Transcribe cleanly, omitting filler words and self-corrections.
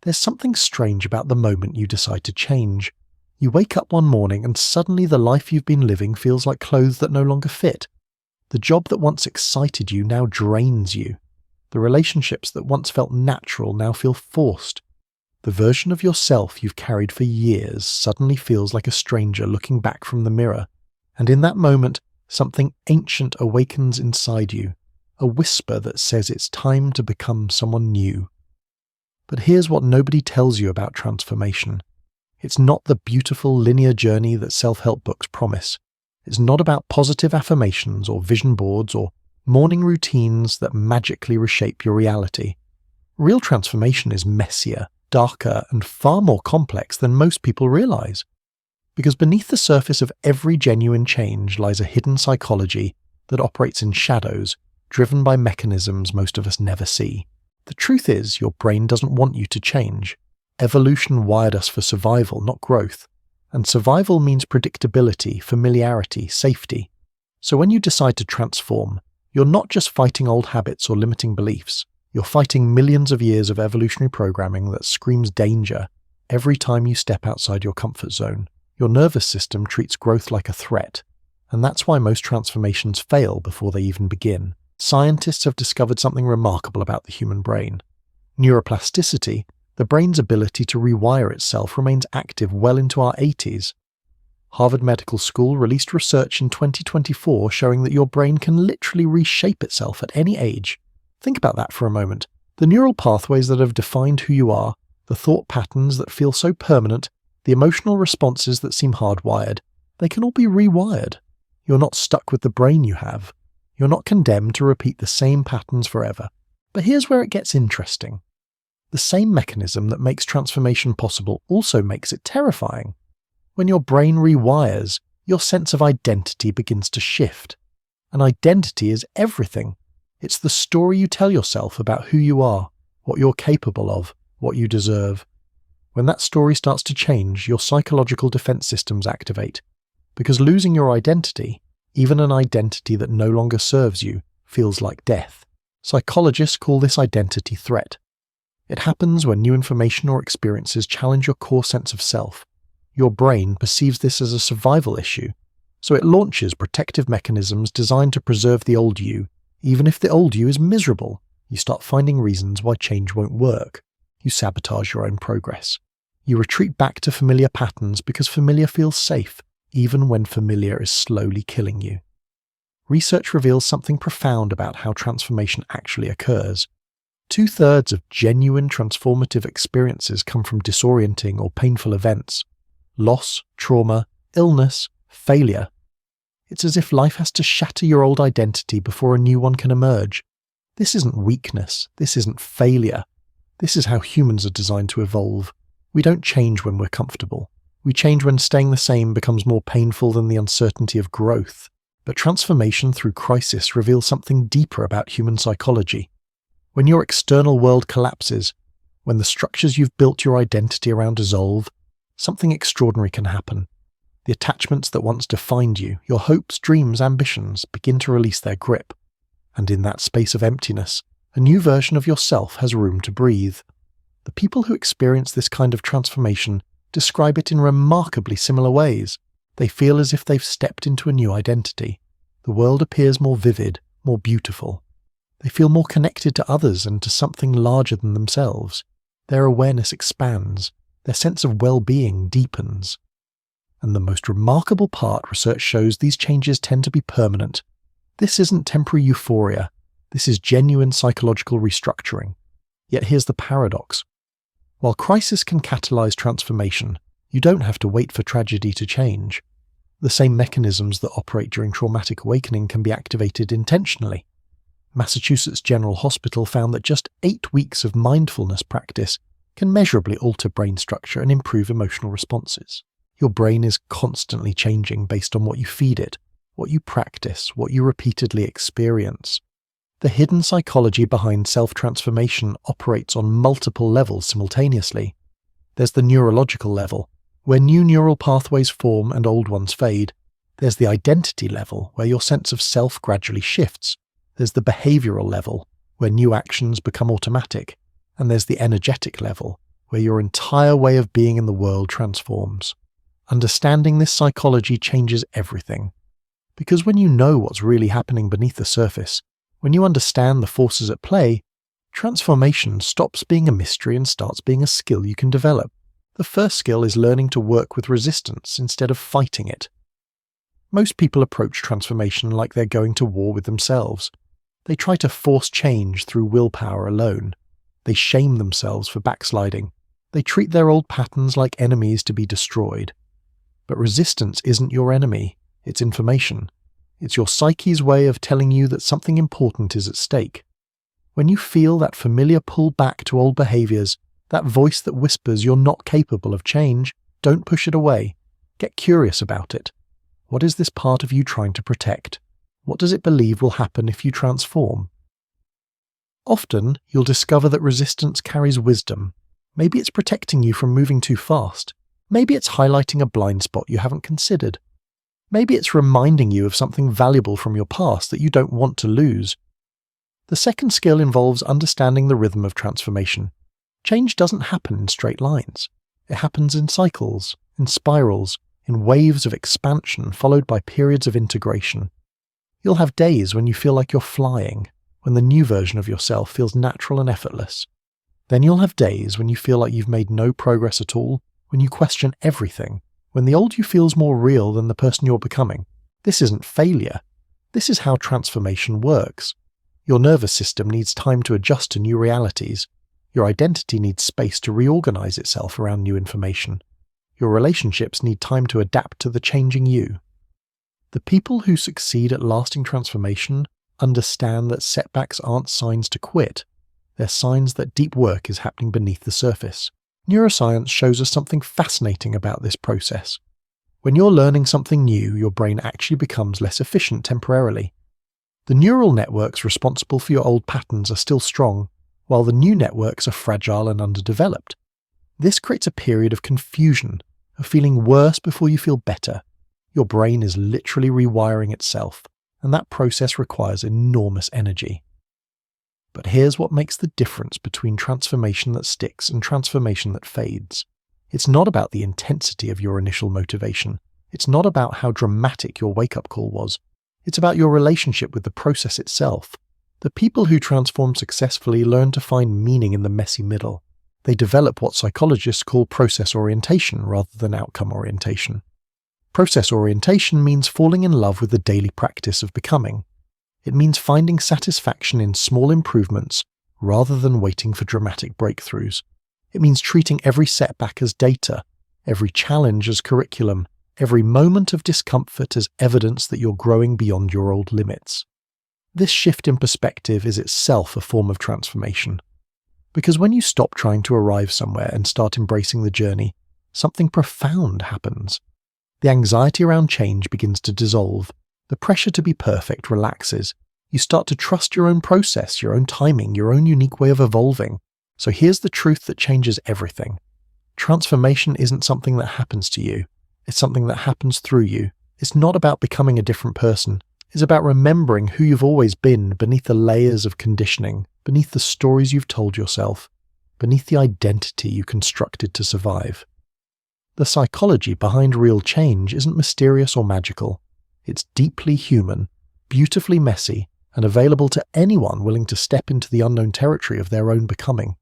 There's something strange about the moment you decide to change. You wake up one morning and suddenly the life you've been living feels like clothes that no longer fit. The job that once excited you now drains you. The relationships that once felt natural now feel forced. The version of yourself you've carried for years suddenly feels like a stranger looking back from the mirror. And in that moment, something ancient awakens inside you, a whisper that says it's time to become someone new. But here's what nobody tells you about transformation. It's not the beautiful linear journey that self-help books promise. It's not about positive affirmations or vision boards or morning routines that magically reshape your reality. Real transformation is messier, darker, and far more complex than most people realize. Because beneath the surface of every genuine change lies a hidden psychology that operates in shadows, driven by mechanisms most of us never see. The truth is, your brain doesn't want you to change. Evolution wired us for survival, not growth. And survival means predictability, familiarity, safety. So when you decide to transform, you're not just fighting old habits or limiting beliefs. You're fighting millions of years of evolutionary programming that screams danger every time you step outside your comfort zone. Your nervous system treats growth like a threat, and that's why most transformations fail before they even begin. Scientists have discovered something remarkable about the human brain. Neuroplasticity, the brain's ability to rewire itself, remains active well into our 80s. Harvard Medical School released research in 2024 showing that your brain can literally reshape itself at any age. Think about that for a moment. The neural pathways that have defined who you are, the thought patterns that feel so permanent, the emotional responses that seem hardwired, they can all be rewired. You're not stuck with the brain you have. You're not condemned to repeat the same patterns forever. But here's where it gets interesting. The same mechanism that makes transformation possible also makes it terrifying. When your brain rewires, your sense of identity begins to shift. And identity is everything. It's the story you tell yourself about who you are, what you're capable of, what you deserve. When that story starts to change, your psychological defense systems activate. Because losing your identity, even an identity that no longer serves you, feels like death. Psychologists call this identity threat. It happens when new information or experiences challenge your core sense of self. Your brain perceives this as a survival issue, so it launches protective mechanisms designed to preserve the old you. Even if the old you is miserable, you start finding reasons why change won't work. You sabotage your own progress. You retreat back to familiar patterns because familiar feels safe, even when familiar is slowly killing you. Research reveals something profound about how transformation actually occurs. 2/3 of genuine transformative experiences come from disorienting or painful events. Loss, trauma, illness, failure. It's as if life has to shatter your old identity before a new one can emerge. This isn't weakness. This isn't failure. This is how humans are designed to evolve. We don't change when we're comfortable. We change when staying the same becomes more painful than the uncertainty of growth. But transformation through crisis reveals something deeper about human psychology. When your external world collapses, when the structures you've built your identity around dissolve, something extraordinary can happen. The attachments that once defined you, your hopes, dreams, ambitions, begin to release their grip. And in that space of emptiness, a new version of yourself has room to breathe. The people who experience this kind of transformation describe it in remarkably similar ways. They feel as if they've stepped into a new identity. The world appears more vivid, more beautiful. They feel more connected to others and to something larger than themselves. Their awareness expands. Their sense of well-being deepens. And the most remarkable part, research shows, these changes tend to be permanent. This isn't temporary euphoria. This is genuine psychological restructuring. Yet here's the paradox. While crisis can catalyze transformation, you don't have to wait for tragedy to change. The same mechanisms that operate during traumatic awakening can be activated intentionally. Massachusetts General Hospital found that just 8 weeks of mindfulness practice can measurably alter brain structure and improve emotional responses. Your brain is constantly changing based on what you feed it, what you practice, what you repeatedly experience. The hidden psychology behind self-transformation operates on multiple levels simultaneously. There's the neurological level, where new neural pathways form and old ones fade. There's the identity level, where your sense of self gradually shifts. There's the behavioral level, where new actions become automatic. And there's the energetic level, where your entire way of being in the world transforms. Understanding this psychology changes everything. Because when you know what's really happening beneath the surface, when you understand the forces at play, transformation stops being a mystery and starts being a skill you can develop. The first skill is learning to work with resistance instead of fighting it. Most people approach transformation like they're going to war with themselves. They try to force change through willpower alone. They shame themselves for backsliding. They treat their old patterns like enemies to be destroyed. But resistance isn't your enemy, it's information. It's your psyche's way of telling you that something important is at stake. When you feel that familiar pull back to old behaviors, that voice that whispers you're not capable of change, don't push it away. Get curious about it. What is this part of you trying to protect? What does it believe will happen if you transform? Often, you'll discover that resistance carries wisdom. Maybe it's protecting you from moving too fast. Maybe it's highlighting a blind spot you haven't considered. Maybe it's reminding you of something valuable from your past that you don't want to lose. The second skill involves understanding the rhythm of transformation. Change doesn't happen in straight lines. It happens in cycles, in spirals, in waves of expansion followed by periods of integration. You'll have days when you feel like you're flying, when the new version of yourself feels natural and effortless. Then you'll have days when you feel like you've made no progress at all, when you question everything, when the old you feels more real than the person you're becoming. This isn't failure. This is how transformation works. Your nervous system needs time to adjust to new realities. Your identity needs space to reorganize itself around new information. Your relationships need time to adapt to the changing you. The people who succeed at lasting transformation understand that setbacks aren't signs to quit. They're signs that deep work is happening beneath the surface. Neuroscience shows us something fascinating about this process. When you're learning something new, your brain actually becomes less efficient temporarily. The neural networks responsible for your old patterns are still strong, while the new networks are fragile and underdeveloped. This creates a period of confusion, of feeling worse before you feel better. Your brain is literally rewiring itself, and that process requires enormous energy. But here's what makes the difference between transformation that sticks and transformation that fades. It's not about the intensity of your initial motivation. It's not about how dramatic your wake-up call was. It's about your relationship with the process itself. The people who transform successfully learn to find meaning in the messy middle. They develop what psychologists call process orientation rather than outcome orientation. Process orientation means falling in love with the daily practice of becoming. It means finding satisfaction in small improvements rather than waiting for dramatic breakthroughs. It means treating every setback as data, every challenge as curriculum, every moment of discomfort as evidence that you're growing beyond your old limits. This shift in perspective is itself a form of transformation. Because when you stop trying to arrive somewhere and start embracing the journey, something profound happens. The anxiety around change begins to dissolve. The pressure to be perfect relaxes. You start to trust your own process, your own timing, your own unique way of evolving. So here's the truth that changes everything. Transformation isn't something that happens to you. It's something that happens through you. It's not about becoming a different person. It's about remembering who you've always been beneath the layers of conditioning, beneath the stories you've told yourself, beneath the identity you constructed to survive. The psychology behind real change isn't mysterious or magical. It's deeply human, beautifully messy, and available to anyone willing to step into the unknown territory of their own becoming.